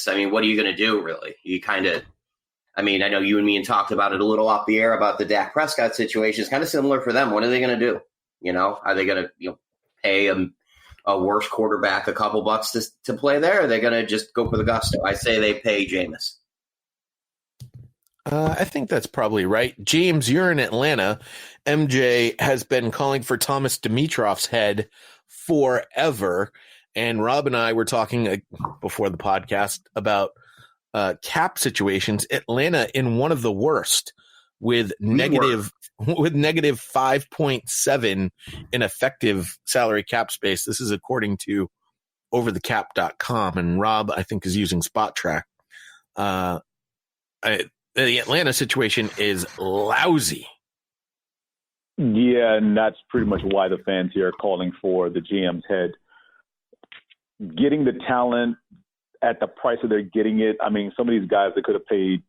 I mean, what are you going to do, really? You kind of, I mean, I know you and me and talked about it a little off the air about the Dak Prescott situation. It's kind of similar for them. What are they going to do? You know, are they going to pay a worse quarterback a couple bucks to play there? Or are they going to just go for the gusto? I say they pay Jameis. I think that's probably right. James, you're in Atlanta. MJ has been calling for Thomas Dimitrov's head forever. And Rob and I were talking before the podcast about cap situations. Atlanta in one of the worst with negative 5.7 in effective salary cap space. This is according to overthecap.com. And Rob, I think, is using Spot Track. The Atlanta situation is lousy. Yeah, and that's pretty much why the fans here are calling for the GM's head. Getting the talent at the price that they're getting it, I mean, some of these guys, they could have paid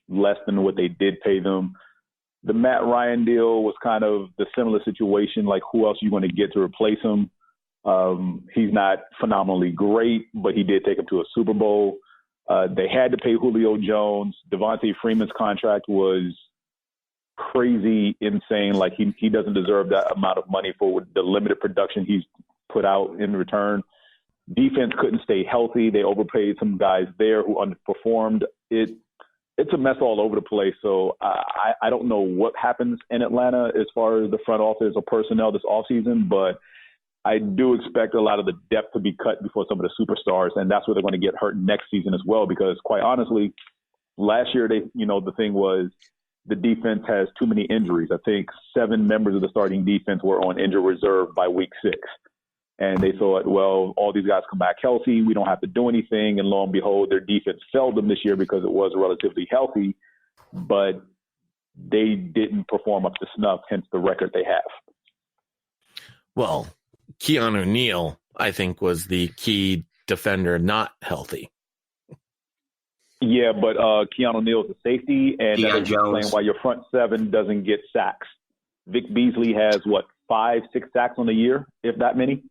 less than what they did pay them. The Matt Ryan deal was kind of the similar situation, like who else are you going to get to replace him? He's not phenomenally great, but he did take him to a Super Bowl. They had to pay Julio Jones. Devontae Freeman's contract was crazy, insane. Like he doesn't deserve that amount of money for the limited production he's put out in return. Defense couldn't stay healthy. They overpaid some guys there who underperformed. It's a mess all over the place. So I don't know what happens in Atlanta as far as the front office or personnel this offseason, but I do expect a lot of the depth to be cut before some of the superstars, and that's where they're going to get hurt next season as well. Because quite honestly, last year the thing was the defense has too many injuries. I think 7 members of the starting defense were on injured reserve by week 6, and they thought, well, all these guys come back healthy, we don't have to do anything, and lo and behold, their defense failed them this year because it was relatively healthy, but they didn't perform up to snuff. Hence the record they have. Well, Keanu Neal, I think, was the key defender not healthy. Yeah, but Keanu Neal's a safety, and that's explain why your front 7 doesn't get sacks. Vic Beasley has, 5-6 sacks on the year, if that many?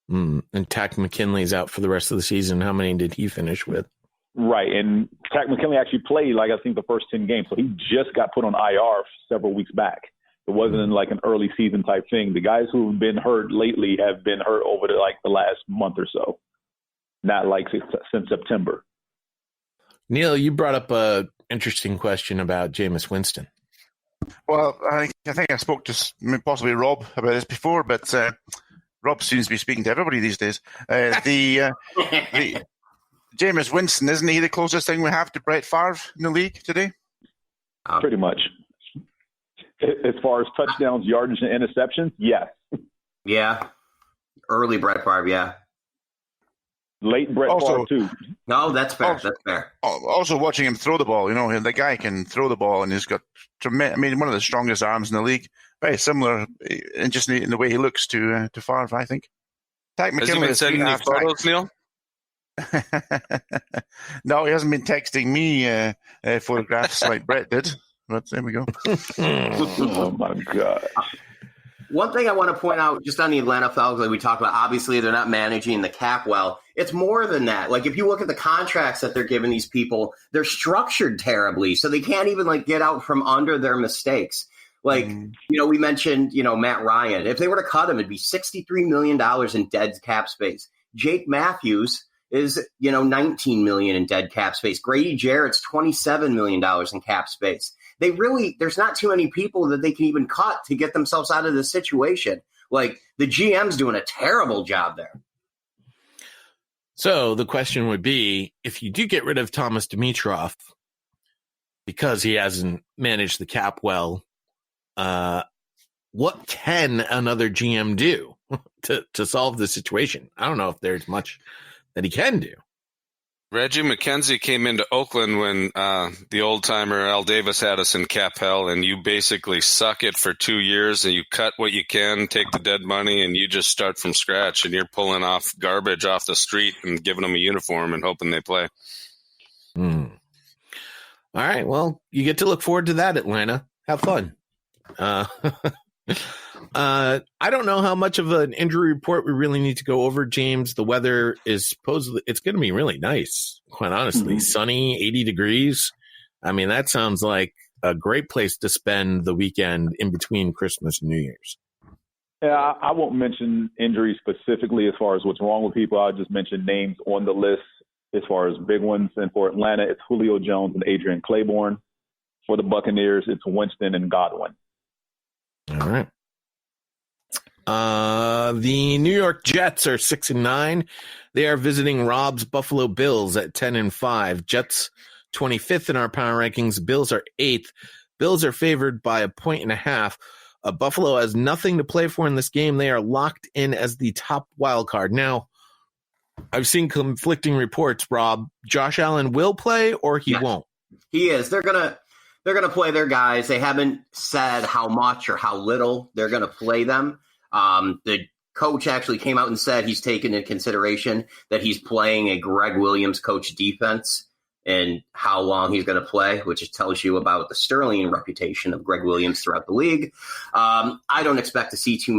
And Takk McKinley's out for the rest of the season. How many did he finish with? Right, and Takk McKinley actually played, I think, the first 10 games, so he just got put on IR several weeks back. It wasn't like an early season type thing. The guys who've been hurt lately have been hurt over the last month or so, not since September. Neil, you brought up a interesting question about Jameis Winston. Well, I think I spoke to possibly Rob about this before, but Rob seems to be speaking to everybody these days. The Jameis Winston, isn't he the closest thing we have to Brett Favre in the league today? Pretty much. As far as touchdowns, yardage, and interceptions, yes. Yeah. Early Brett Favre, yeah. Late Brett Favre, too. No, that's fair. That's fair. Also watching him throw the ball, the guy can throw the ball, and he's got one of the strongest arms in the league. Very similar, and just in the way he looks to Favre, I think. Has he been sending you photos, Neil? No, he hasn't been texting me photographs like Brett did. But there we go. Oh, my God. One thing I want to point out just on the Atlanta Falcons, like we talked about, obviously they're not managing the cap well. It's more than that. Like if you look at the contracts that they're giving these people, they're structured terribly. So they can't even get out from under their mistakes. We mentioned, Matt Ryan. If they were to cut him, it'd be $63 million in dead cap space. Jake Matthews is, $19 million in dead cap space. Grady Jarrett's $27 million in cap space. There's not too many people that they can even cut to get themselves out of this situation. Like the GM's doing a terrible job there. So the question would be, if you do get rid of Thomas Dimitroff because he hasn't managed the cap well, what can another GM do to solve the situation? I don't know if there's much that he can do. Reggie McKenzie came into Oakland when the old-timer Al Davis had us in cap hell, and you basically suck it for 2 years, and you cut what you can, take the dead money, and you just start from scratch, and you're pulling off garbage off the street and giving them a uniform and hoping they play. All right, well, you get to look forward to that, Atlanta. Have fun. I don't know how much of an injury report we really need to go over, James. The weather is supposedly it's going to be really nice, quite honestly. Sunny, 80 degrees. I mean, that sounds like a great place to spend the weekend in between Christmas and New Year's. Yeah, I won't mention injuries specifically as far as what's wrong with people. I'll just mention names on the list as far as big ones. And for Atlanta, it's Julio Jones and Adrian Claiborne. For the Buccaneers, it's Winston and Godwin. All right. The New York Jets are 6-9. They are visiting Rob's Buffalo Bills at 10-5. Jets 25th in our power rankings. Bills are 8th. Bills are favored by 1.5. Buffalo has nothing to play for in this game. They are locked in as the top wild card. Now, I've seen conflicting reports, Rob. Josh Allen will play or he won't? He is. They're gonna play their guys. They haven't said how much or how little they're gonna play them. The coach actually came out and said he's taken into consideration that he's playing a Greg Williams coach defense and how long he's going to play, which tells you about the sterling reputation of Greg Williams throughout the league. I don't expect to see too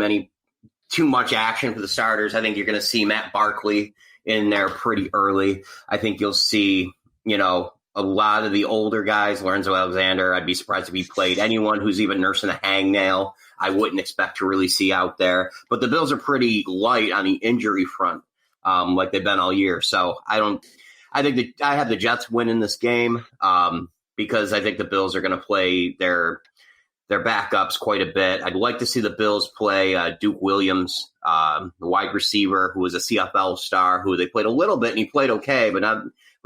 much action for the starters. I think you're going to see Matt Barkley in there pretty early. I think you'll see, a lot of the older guys, Lorenzo Alexander. I'd be surprised if he played. Anyone who's even nursing a hangnail, I wouldn't expect to really see out there. But the Bills are pretty light on the injury front, like they've been all year. So I think I have the Jets winning this game because I think the Bills are going to play their backups quite a bit. I'd like to see the Bills play Duke Williams, the wide receiver who was a CFL star, who they played a little bit and he played okay, but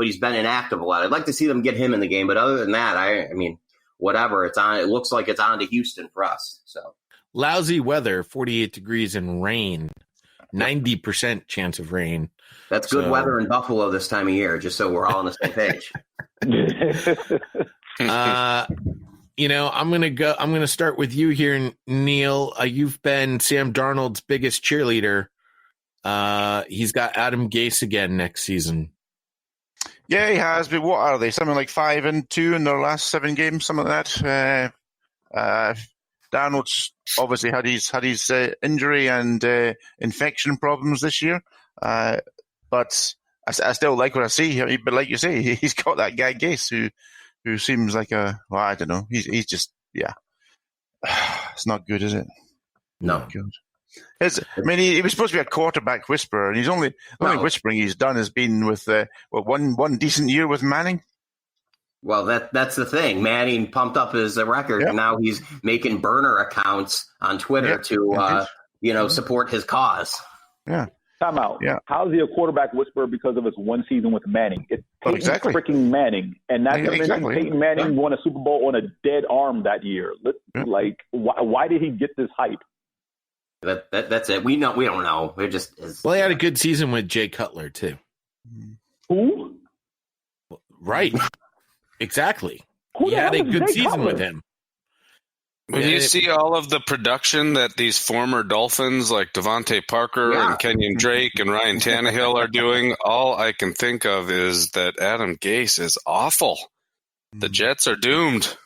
he's been inactive a lot. I'd like to see them get him in the game, but other than that, I mean, whatever it's on. It looks like it's on to Houston for us. So lousy weather, 48 degrees and rain, 90% chance of rain. That's good weather in Buffalo this time of year, just so we're all on the same page. I'm going to start with you here, Neil. You've been Sam Darnold's biggest cheerleader. He's got Adam Gase again next season. Yeah, he has. But what are they? Something like 5-2 in their last 7 games, something like that. Darnold's obviously had his injury and infection problems this year. But I still like what I see. But like you say, he's got that guy Gase who seems like I don't know. He's just, yeah. It's not good, is it? No. Not good. He was supposed to be a quarterback whisperer, and he's only whispering he's done has been with one decent year with Manning. Well, that's the thing. Manning pumped up his record, and now he's making burner accounts on Twitter to support his cause. Yeah. Time out. Yeah. How is he a quarterback whisperer because of his one season with Manning? It's Peyton freaking Manning. And not to mention Peyton Manning won a Super Bowl on a dead arm that year. Like, why did he get this hype? That's it. We don't know. It just is. Well, he had a good season with Jay Cutler, too. Who? Right. Exactly. He had a good season with him. When you see all of the production that these former Dolphins like Devontae Parker and Kenyon Drake and Ryan Tannehill are doing, all I can think of is that Adam Gase is awful. The Jets are doomed.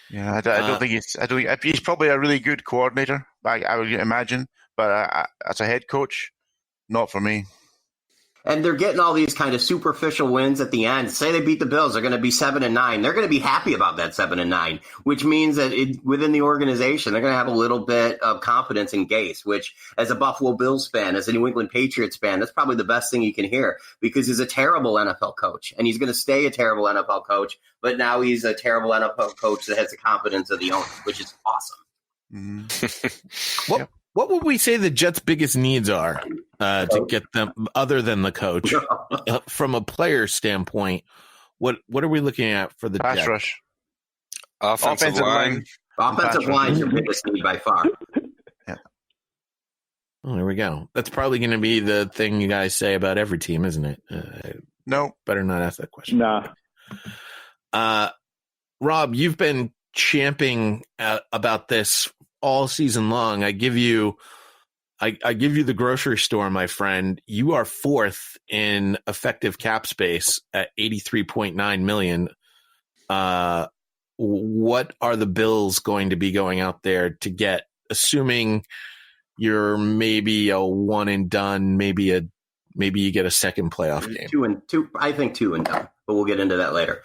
Yeah, I don't think he's probably a really good coordinator, I would imagine, but as a head coach, not for me. And they're getting all these kind of superficial wins at the end. Say they beat the Bills, they're going to be 7-9. They're going to be happy about that 7-9, which means that within the organization, they're going to have a little bit of confidence in Gase, which as a Buffalo Bills fan, as a New England Patriots fan, that's probably the best thing you can hear because he's a terrible NFL coach and he's going to stay a terrible NFL coach. But now he's a terrible NFL coach that has the confidence of the owner, which is awesome. Mm-hmm. What would we say the Jets' biggest needs are to get them, other than the coach, from a player standpoint? What are we looking at for the pass Jets? rush, offensive line? Offensive line is your biggest need by far. Yeah. Oh, there we go. That's probably going to be the thing you guys say about every team, isn't it? No, better not ask that question. Nah. Rob, you've been champing about this all season long. I give you the grocery store, my friend. You are 4th in effective cap space at $83.9 million. what are the Bills going to be going out there to get, assuming you're maybe a one and done, maybe you get a second playoff game? 2-2. I think 2 and done, but we'll get into that later.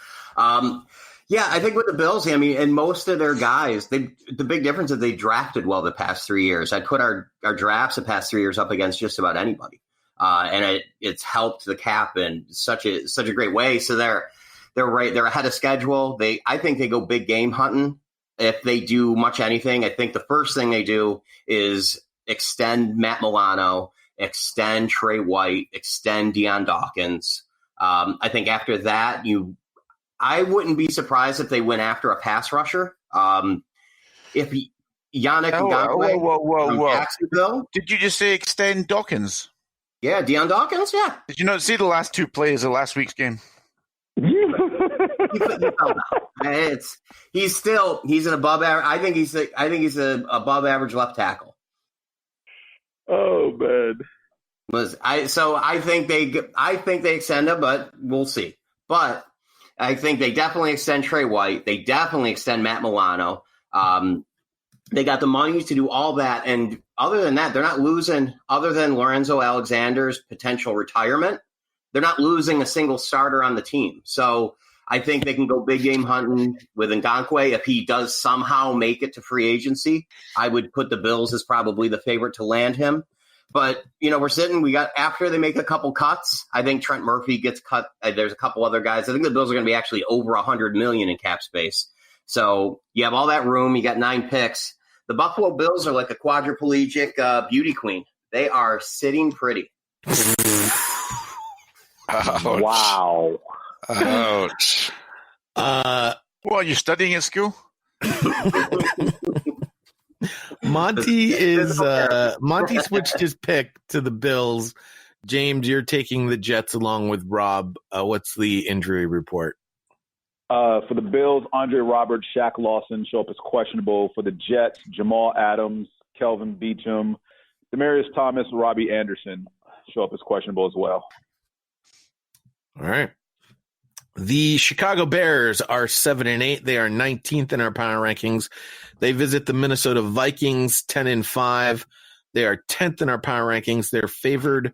Yeah, I think with the Bills, I mean, and most of their guys, the big difference is they drafted well the past 3 years. I put our drafts the past 3 years up against just about anybody, and it's helped the cap in such a great way. So they're right. They're ahead of schedule. I think they go big game hunting. If they do much anything, I think the first thing they do is extend Matt Milano, extend Trey White, extend Deion Dawkins. I think after that, I wouldn't be surprised if they went after a pass rusher. If Yannick Ngakoue from Jacksonville. Did you just say extend Dawkins? Yeah, Deion Dawkins, yeah. Did you not see the last 2 plays of last week's game? He's an above average. I think he's a above average left tackle. Oh man. I think they extend him, but we'll see. But I think they definitely extend Trey White. They definitely extend Matt Milano. They got the money to do all that. And other than that, they're not losing, other than Lorenzo Alexander's potential retirement, they're not losing a single starter on the team. So I think they can go big game hunting with Ngakoue. If he does somehow make it to free agency, I would put the Bills as probably the favorite to land him. But, after they make a couple cuts, I think Trent Murphy gets cut. There's a couple other guys. I think the Bills are going to be actually over $100 million in cap space. So you have all that room. You got 9 picks. The Buffalo Bills are like a quadriplegic beauty queen. They are sitting pretty. Ouch. Wow. Ouch. What, are you studying at school? Monty switched his pick to the Bills. James, you're taking the Jets along with Rob. What's the injury report? For the Bills, Andre Roberts, Shaq Lawson show up as questionable. For the Jets, Jamal Adams, Kelvin Beachum, Demaryius Thomas, Robbie Anderson show up as questionable as well. All right. The Chicago Bears are 7-8. They are 19th in our power rankings. They visit the Minnesota Vikings, 10-5. They are 10th in our power rankings. They're favored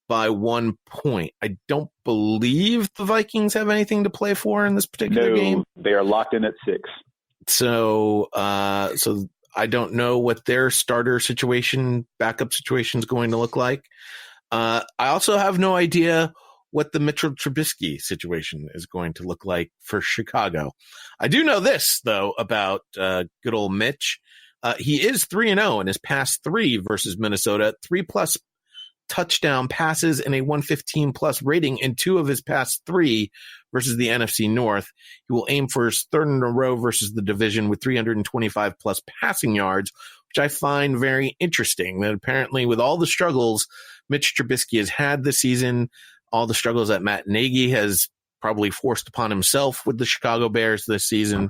by 1 point. I don't believe the Vikings have anything to play for in this particular game. They are locked in at 6. So I don't know what their starter situation, backup situation is going to look like. I also have no idea what the Mitchell Trubisky situation is going to look like for Chicago. I do know this, though, about good old Mitch. He is 3-0 in his past 3 versus Minnesota, 3+ touchdown passes and a 115+ rating in 2 of his past 3 versus the NFC North. He will aim for his 3rd in a row versus the division with 325+ passing yards, which I find very interesting. That apparently with all the struggles Mitch Trubisky has had this season, all the struggles that Matt Nagy has probably forced upon himself with the Chicago Bears this season,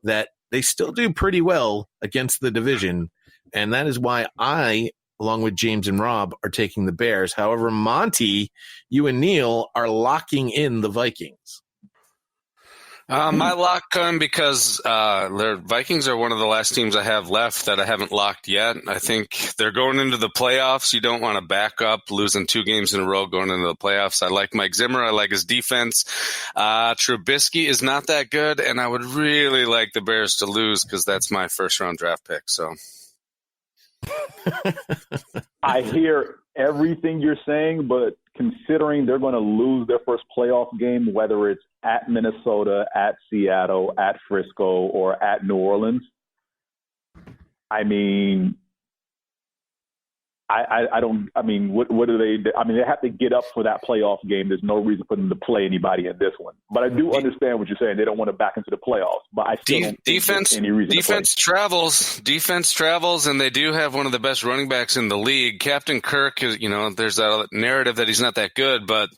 that they still do pretty well against the division. And that is why I, along with James and Rob, are taking the Bears. However, Monty, you and Neil are locking in the Vikings. My lock come because the Vikings are one of the last teams I have left that I haven't locked yet. I think they're going into the playoffs. You don't want to back up losing 2 games in a row going into the playoffs. I like Mike Zimmer. I like his defense. Trubisky is not that good, and I would really like the Bears to lose because that's my first-round draft pick. So I hear everything you're saying, but considering they're going to lose their first playoff game, whether it's at Minnesota, at Seattle, at Frisco, or at New Orleans, I mean, what do they? I mean, they have to get up for that playoff game. There's no reason for them to play anybody in this one. But I do understand what you're saying. They don't want to back into the playoffs. But I still don't think there's any reason. Defense travels, and they do have one of the best running backs in the league. Captain Kirk is, there's that narrative that he's not that good, but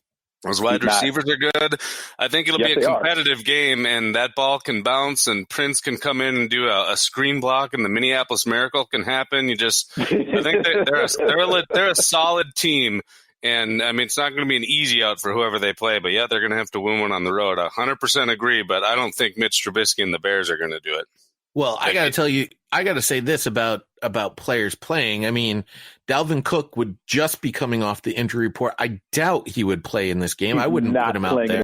those wide receivers are good. I think it'll be a competitive game, and that ball can bounce, and Prince can come in and do a screen block, and the Minneapolis Miracle can happen. I think they're a solid team, And, I mean, it's not going to be an easy out for whoever they play, but, yeah, they're going to have to win one on the road. 100% agree, but I don't think Mitch Trubisky and the Bears are going to do it. Well, I got to tell you, I got to say this about players playing. I mean, Dalvin Cook would just be coming off the injury report. I doubt he would play in this game. I wouldn't put him out there.